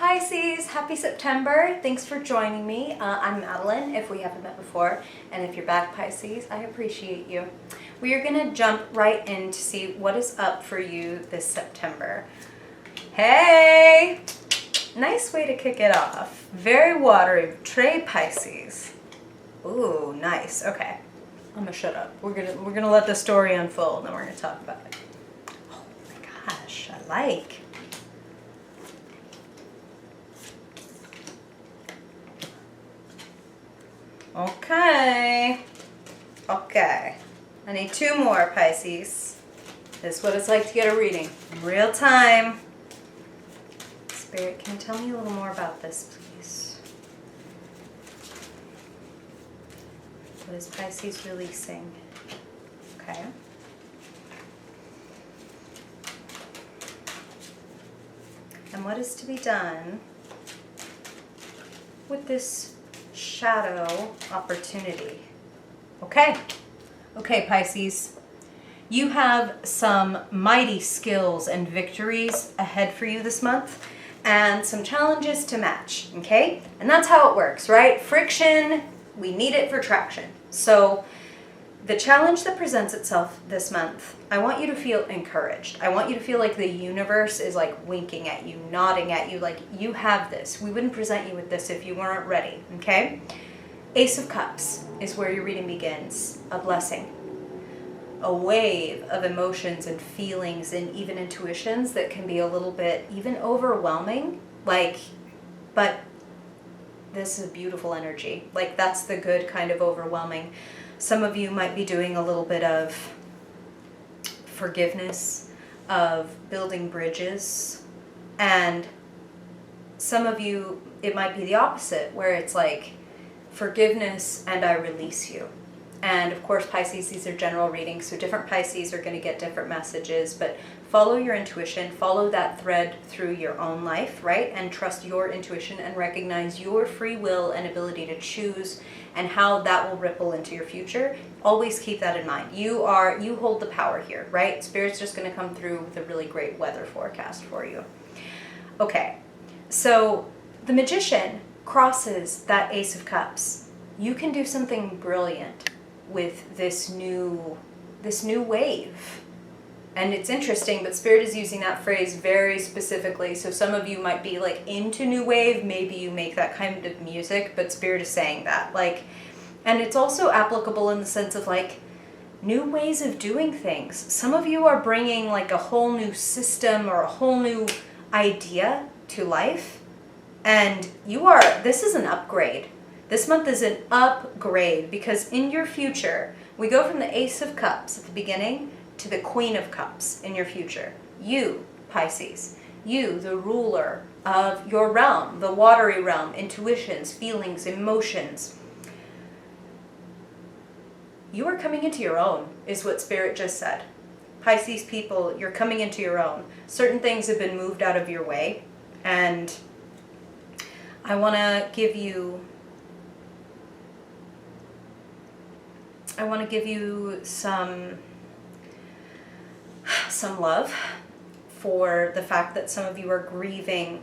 Pisces, happy September. Thanks for joining me. I'm Madeline, if we haven't met before. And if you're back, Pisces, I appreciate you. We are going to jump right in to see what is up for you this September. Hey! Nice way to kick it off. Very watery. Trade Pisces. Ooh, nice. Okay. I'm going to shut up. We're gonna let the story unfold, and then we're going to talk about it. Oh my gosh, I like. Okay. I need two more, Pisces. This is what it's like to get a reading in real time. Spirit, can you tell me a little more about this, please? What is Pisces releasing? Okay. And what is to be done with this shadow opportunity? Okay, Pisces. You have some mighty skills and victories ahead for you this month, and some challenges to match, okay? And that's how it works, right? Friction, we need it for traction. So the challenge that presents itself this month, I want you to feel encouraged. I want you to feel like the universe is like winking at you, nodding at you, like you have this. We wouldn't present you with this if you weren't ready, okay? Ace of Cups is where your reading begins. A blessing. A wave of emotions and feelings and even intuitions that can be a little bit even overwhelming. But this is a beautiful energy. Like, that's the good kind of overwhelming. Some of you might be doing a little bit of forgiveness, of building bridges. And some of you, it might be the opposite, where it's like, forgiveness and I release you. And of course, Pisces, these are general readings, so different Pisces are going to get different messages, but follow your intuition, follow that thread through your own life, right? And trust your intuition and recognize your free will and ability to choose and how that will ripple into your future. Always keep that in mind. You hold the power here, right? Spirit's just going to come through with a really great weather forecast for you. Okay, so the Magician crosses that Ace of Cups. You can do something brilliant with this new wave. And it's interesting, but Spirit is using that phrase very specifically. So some of you might be like into new wave, maybe you make that kind of music, but Spirit is saying that. And it's also applicable in the sense of like new ways of doing things. Some of you are bringing like a whole new system or a whole new idea to life. And this is an upgrade. This month is an upgrade because in your future, we go from the Ace of Cups at the beginning to the Queen of Cups in your future. You, Pisces, you, the ruler of your realm, the watery realm, intuitions, feelings, emotions. You are coming into your own, is what Spirit just said. Pisces people, you're coming into your own. Certain things have been moved out of your way, and I want to give you some love for the fact that some of you are grieving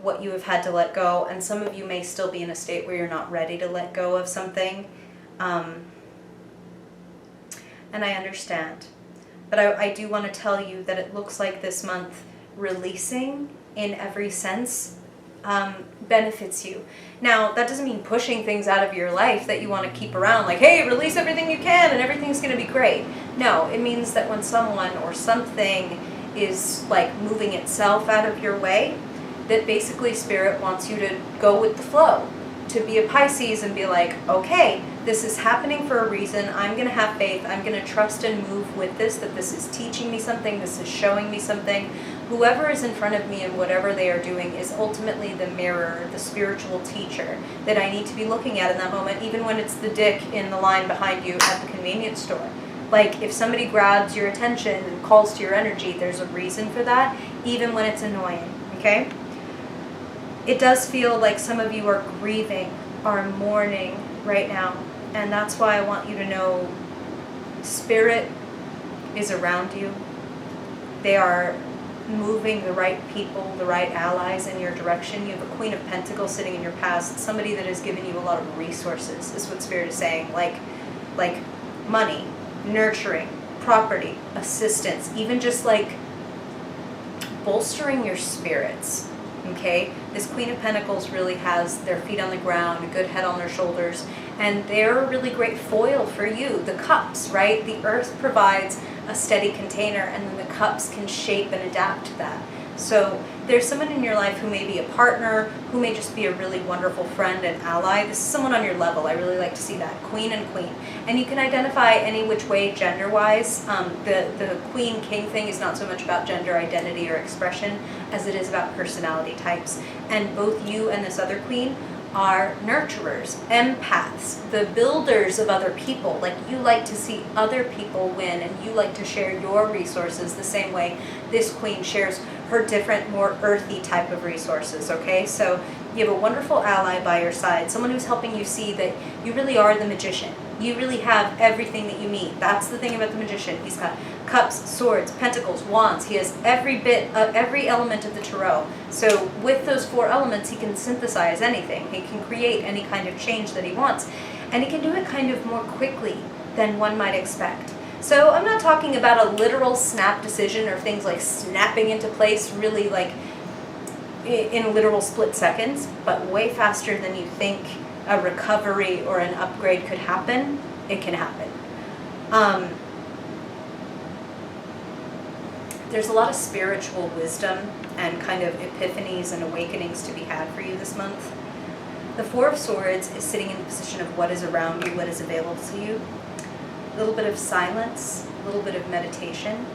what you have had to let go, and some of you may still be in a state where you're not ready to let go of something. And I understand. But I do want to tell you that it looks like this month releasing in every sense benefits you. Now, that doesn't mean pushing things out of your life that you want to keep around, like, hey, release everything you can and everything's going to be great. No, it means that when someone or something is like moving itself out of your way, that basically Spirit wants you to go with the flow, to be a Pisces and be like, okay, this is happening for a reason. I'm going to have faith. I'm going to trust and move with this, that this is teaching me something. This is showing me something. Whoever is in front of me and whatever they are doing is ultimately the mirror, the spiritual teacher that I need to be looking at in that moment, even when it's the dick in the line behind you at the convenience store. Like, if somebody grabs your attention and calls to your energy, there's a reason for that, even when it's annoying, okay? It does feel like some of you are grieving, are mourning right now, and that's why I want you to know Spirit is around you. They are moving the right people, the right allies in your direction. You have a Queen of Pentacles sitting in your past, somebody that has given you a lot of resources, is what Spirit is saying, like money, nurturing, property, assistance, even just like bolstering your spirits. Okay, this Queen of Pentacles really has their feet on the ground, a good head on their shoulders, and they're a really great foil for you. The cups, right? The earth provides a steady container, and then the cups can shape and adapt to that. So there's someone in your life who may be a partner, who may just be a really wonderful friend and ally. This is someone on your level. I really like to see that. Queen and queen. And you can identify any which way gender-wise. The queen-king thing is not so much about gender identity or expression as it is about personality types. And both you and this other queen are nurturers, empaths, the builders of other people. Like, you like to see other people win, and you like to share your resources the same way this queen shares her different, more earthy type of resources, okay? So you have a wonderful ally by your side, someone who's helping you see that you really are the magician. You really have everything that you need. That's the thing about the magician. He's got cups, swords, pentacles, wands. He has every element of the tarot. So with those 4 elements, he can synthesize anything. He can create any kind of change that he wants. And he can do it kind of more quickly than one might expect. So I'm not talking about a literal snap decision or things like snapping into place really like in literal split seconds, but way faster than you think a recovery or an upgrade could happen. It can happen. There's a lot of spiritual wisdom and kind of epiphanies and awakenings to be had for you this month. The 4 of Swords is sitting in the position of what is around you, what is available to you. A little bit of silence, a little bit of meditation.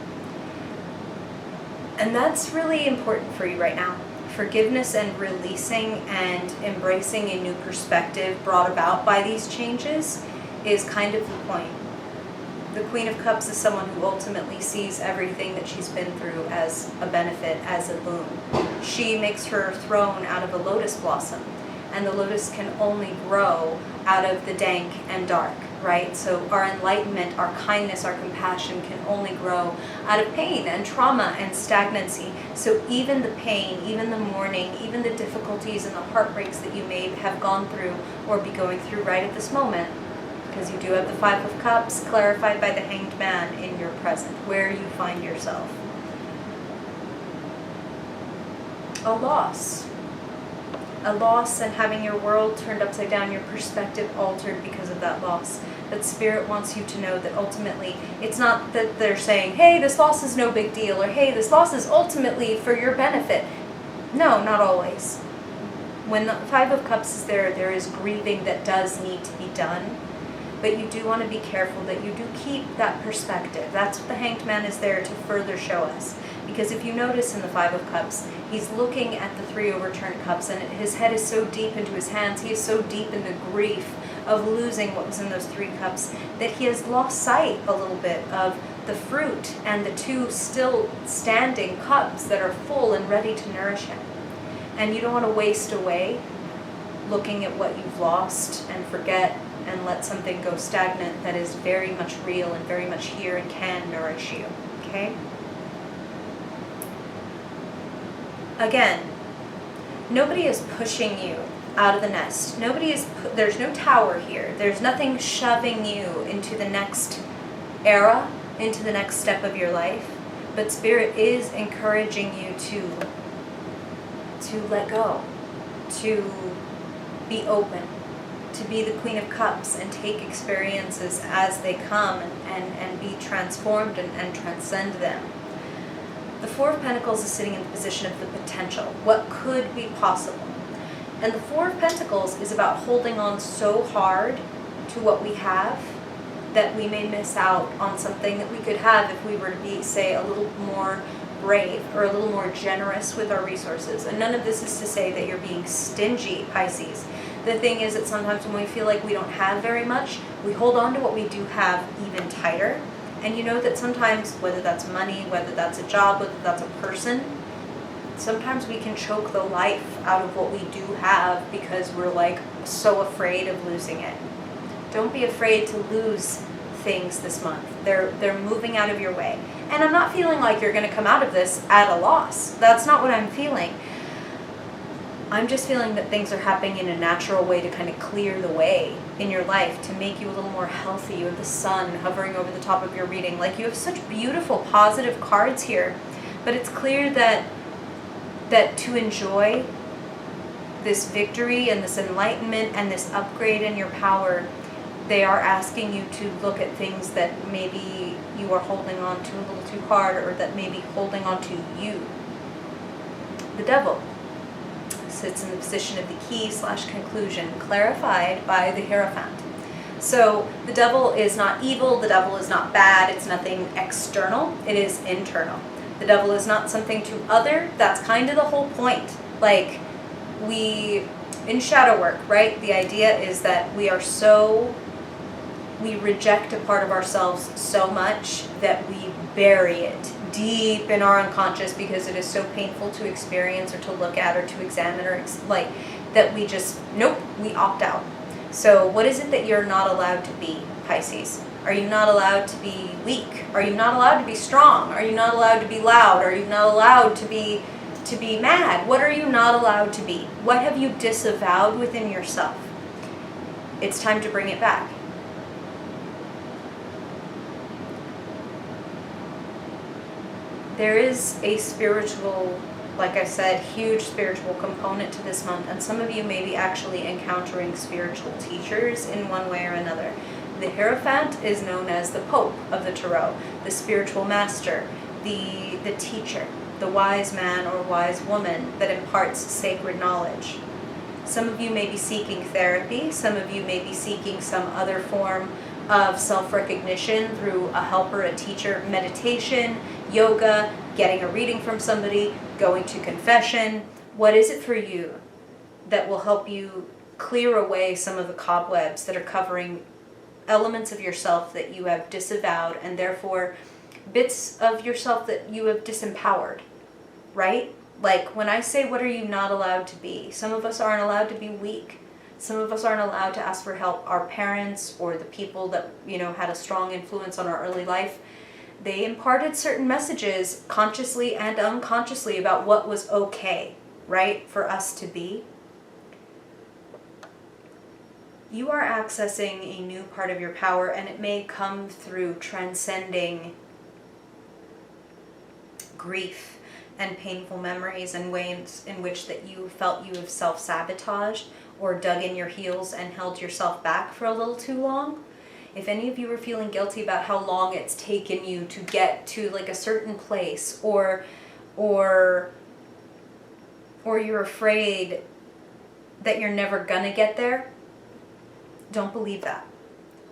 And that's really important for you right now. Forgiveness and releasing and embracing a new perspective brought about by these changes is kind of the point. The Queen of Cups is someone who ultimately sees everything that she's been through as a benefit, as a boon. She makes her throne out of a lotus blossom, and the lotus can only grow out of the dank and dark, right? So our enlightenment, our kindness, our compassion can only grow out of pain and trauma and stagnancy. So even the pain, even the mourning, even the difficulties and the heartbreaks that you may have gone through or be going through right at this moment, because you do have the 5 of Cups clarified by the Hanged Man in your present, where you find yourself. A loss and having your world turned upside down, your perspective altered because of that loss. But Spirit wants you to know that ultimately it's not that they're saying, hey, this loss is no big deal, or hey, this loss is ultimately for your benefit. No, not always. When the 5 of Cups is there, there is grieving that does need to be done. But you do want to be careful that you do keep that perspective. That's what the Hanged Man is there to further show us. Because if you notice in the 5 of Cups, he's looking at the 3 overturned cups, and his head is so deep into his hands, he is so deep in the grief of losing what was in those 3 cups, that he has lost sight a little bit of the fruit and the 2 still standing cups that are full and ready to nourish him. And you don't want to waste away looking at what you've lost and forget and let something go stagnant that is very much real and very much here and can nourish you, okay? Again, nobody is pushing you out of the nest. There's no tower here. There's nothing shoving you into the next era, into the next step of your life. But Spirit is encouraging you to let go, to be open, to be the Queen of Cups and take experiences as they come and be transformed and transcend them. The 4 of Pentacles is sitting in the position of the potential, what could be possible. And the 4 of Pentacles is about holding on so hard to what we have that we may miss out on something that we could have if we were to be, say, a little more brave or a little more generous with our resources. And none of this is to say that you're being stingy, Pisces. The thing is that sometimes when we feel like we don't have very much, we hold on to what we do have even tighter. And you know that sometimes, whether that's money, whether that's a job, whether that's a person, sometimes we can choke the life out of what we do have because we're like so afraid of losing it. Don't be afraid to lose things this month. They're moving out of your way. And I'm not feeling like you're going to come out of this at a loss. That's not what I'm feeling. I'm just feeling that things are happening in a natural way to kind of clear the way in your life, to make you a little more healthy. You have the sun hovering over the top of your reading. Like, you have such beautiful, positive cards here. But it's clear that to enjoy this victory and this enlightenment and this upgrade in your power, they are asking you to look at things that maybe you are holding on to a little too hard, or that may be holding on to you. The devil sits in the position of the key/conclusion, clarified by the Hierophant. So the devil is not evil, the devil is not bad, it's nothing external, it is internal. The devil is not something to other, that's kind of the whole point. Like, in shadow work, right, the idea is that we reject a part of ourselves so much that we bury it deep in our unconscious because it is so painful to experience or to look at or to examine, or that we just, we opt out. So what is it that you're not allowed to be, Pisces? Are you not allowed to be weak? Are you not allowed to be strong? Are you not allowed to be loud? Are you not allowed to be mad? What are you not allowed to be? What have you disavowed within yourself? It's time to bring it back. There is a spiritual, like I said, huge spiritual component to this month, and some of you may be actually encountering spiritual teachers in one way or another. The Hierophant is known as the Pope of the Tarot, the spiritual master, the teacher, the wise man or wise woman that imparts sacred knowledge. Some of you may be seeking therapy, some of you may be seeking some other form of self-recognition through a helper, a teacher, meditation, yoga, getting a reading from somebody, going to confession. What is it for you that will help you clear away some of the cobwebs that are covering elements of yourself that you have disavowed, and therefore bits of yourself that you have disempowered, right? Like, when I say what are you not allowed to be, some of us aren't allowed to be weak. Some of us aren't allowed to ask for help. Our parents or the people that, had a strong influence on our early life, they imparted certain messages consciously and unconsciously about what was okay, right, for us to be. You are accessing a new part of your power, and it may come through transcending grief and painful memories and ways in which that you felt you have self-sabotaged or dug in your heels and held yourself back for a little too long. If any of you are feeling guilty about how long it's taken you to get to like a certain place, or you're afraid that you're never gonna get there, don't believe that.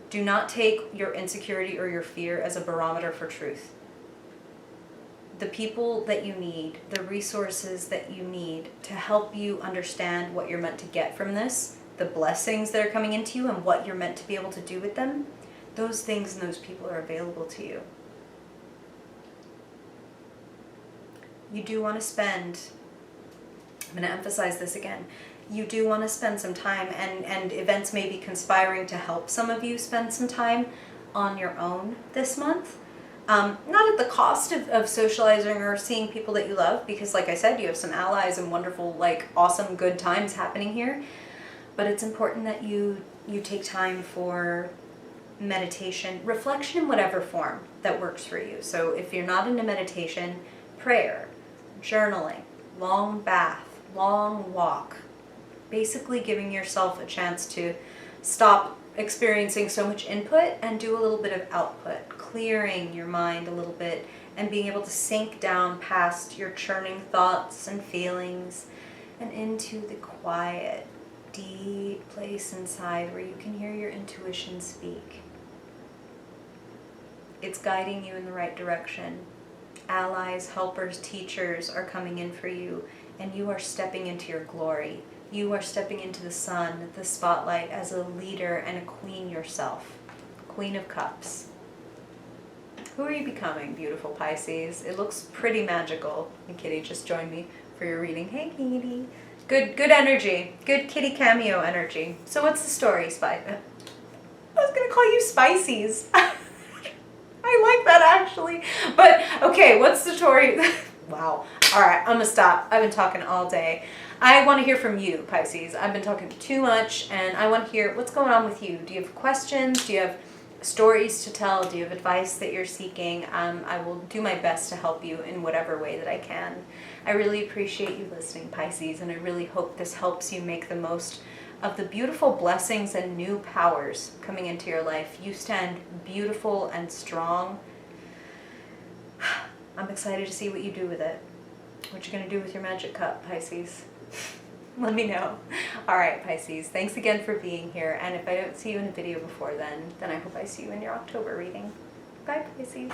Do not take your insecurity or your fear as a barometer for truth. The people that you need, the resources that you need to help you understand what you're meant to get from this, the blessings that are coming into you and what you're meant to be able to do with them, those things and those people are available to you. You do want to spend, I'm going to emphasize this again, you do want to spend some time, and events may be conspiring to help some of you spend some time on your own this month. Not at the cost of socializing or seeing people that you love, because like I said, you have some allies and wonderful, awesome, good times happening here. But it's important that you take time for meditation, reflection in whatever form that works for you. So if you're not into meditation, prayer, journaling, long bath, long walk, basically giving yourself a chance to stop experiencing so much input and do a little bit of output, clearing your mind a little bit and being able to sink down past your churning thoughts and feelings and into the quiet, deep place inside where you can hear your intuition speak. It's guiding you in the right direction. Allies, helpers, teachers are coming in for you, and you are stepping into your glory. You are stepping into the sun, the spotlight, as a leader and a queen yourself. Queen of Cups. Who are you becoming, beautiful Pisces? It looks pretty magical. And Kitty just joined me for your reading. Hey, Kitty. Good energy. Good kitty cameo energy. So what's the story, I was going to call you Spices. I like that, actually. But okay, what's the story? Wow. All right, I'm gonna stop. I've been talking all day. I want to hear from you, Pisces. I've been talking too much, and I want to hear what's going on with you. Do you have questions? Do you have stories to tell? Do you have advice that you're seeking? I will do my best to help you in whatever way that I can. I really appreciate you listening, Pisces, and I really hope this helps you make the most of the beautiful blessings and new powers coming into your life. You stand beautiful and strong. I'm excited to see what you do with it. What you're going to do with your magic cup, Pisces. Let me know. All right, Pisces, thanks again for being here. And if I don't see you in a video before then I hope I see you in your October reading. Bye, Pisces.